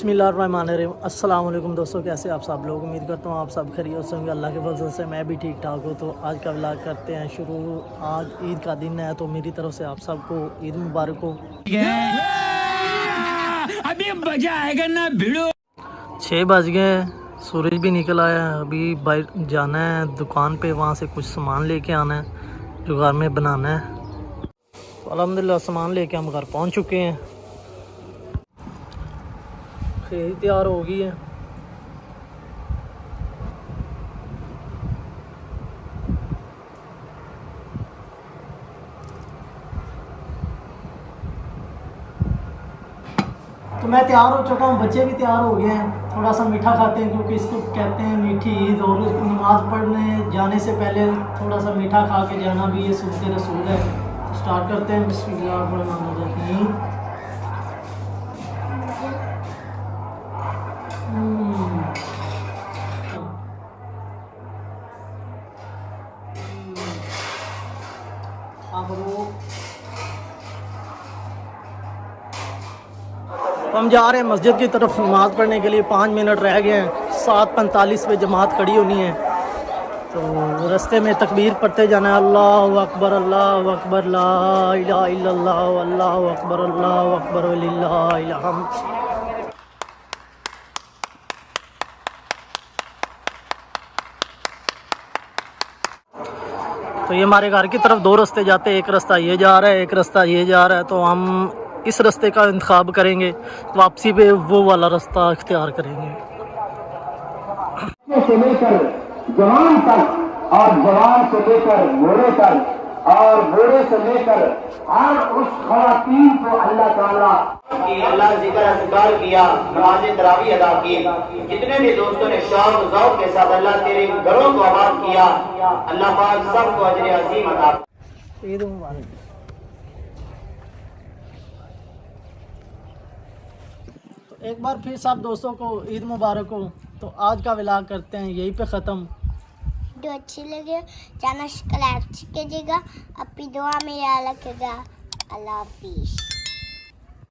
बिस्मिल्लाहिर्रहमानिर्रहीम। अस्सलाम वालेकुम दोस्तों, कैसे आप सब लोग। उम्मीद करता हूँ आप सब खैरियत से होंगे। अल्लाह के फजल से मैं भी ठीक ठाक हूँ। तो आज का व्लॉग करते हैं शुरू। आज ईद का दिन है तो मेरी तरफ से आप सबको ईद मुबारक हो। अभी मजा आएगा ना भिड़ो। 6 बज गए, सूरज भी निकल आया है। अभी बाहर जाना है दुकान पे, वहाँ से कुछ सामान लेके आना है जो घर में बनाना है। तो अल्हम्दुलिल्लाह सामान लेके हम घर पहुँच चुके हैं। खीर तैयार हो गई है। तो मैं तैयार हो चुका हूँ, बच्चे भी तैयार हो गए हैं। थोड़ा सा मीठा खाते हैं क्योंकि इसको कहते हैं मीठी ईद, और नमाज़ पढ़ने जाने से पहले थोड़ा सा मीठा खा के जाना भी ये सुन्नत रसूल है। तो स्टार्ट करते हैं। बिस्मिल्लाहिर्रहमानिर्रहीम। तो हम जा रहे हैं मस्जिद की तरफ नमाज़ पढ़ने के लिए। 5 मिनट रह गए हैं, 7:45 पे जमात खड़ी होनी है। तो रास्ते में तकबीर पढ़ते जाना है। अल्लाहु अकबर अल्लाहु अकबर ला इलाहा इल्लल्लाह अल्लाहु अकबर अल्लाहु अकबर वलिल्लाहिल हम्द। तो ये हमारे घर की तरफ 2 रास्ते जाते हैं, एक रास्ता ये जा रहा है, एक रास्ता ये जा रहा है। तो हम इस रास्ते का इंतखाब करेंगे, वापसी पे वो वाला रास्ता इख्तियार करेंगे। से लेकर जवान तक और जवान से लेकर बूढ़े तक और बूढ़े से लेकर हर उस खवातीन को अल्लाह ताला की अल्लाह जिक्र अज़कार किया, नमाज तरावी अदा की। जितने भी दोस्तों ने शौक ज़ौक़ के साथ अल्लाह तेरे घरों को आबाद किया, अल्लाह पाक सबको अजर अज़ीम अता। ईद मुबारक। तो एक बार फिर सब दोस्तों को ईद मुबारक हो। तो आज का व्लॉग करते हैं यहीं पे ख़त्म। वीडियो अच्छी लगे चैनल सब्सक्राइब कीजिएगा, अपनी दुआ में याद रखिएगा। अल्लाह हाफिज़।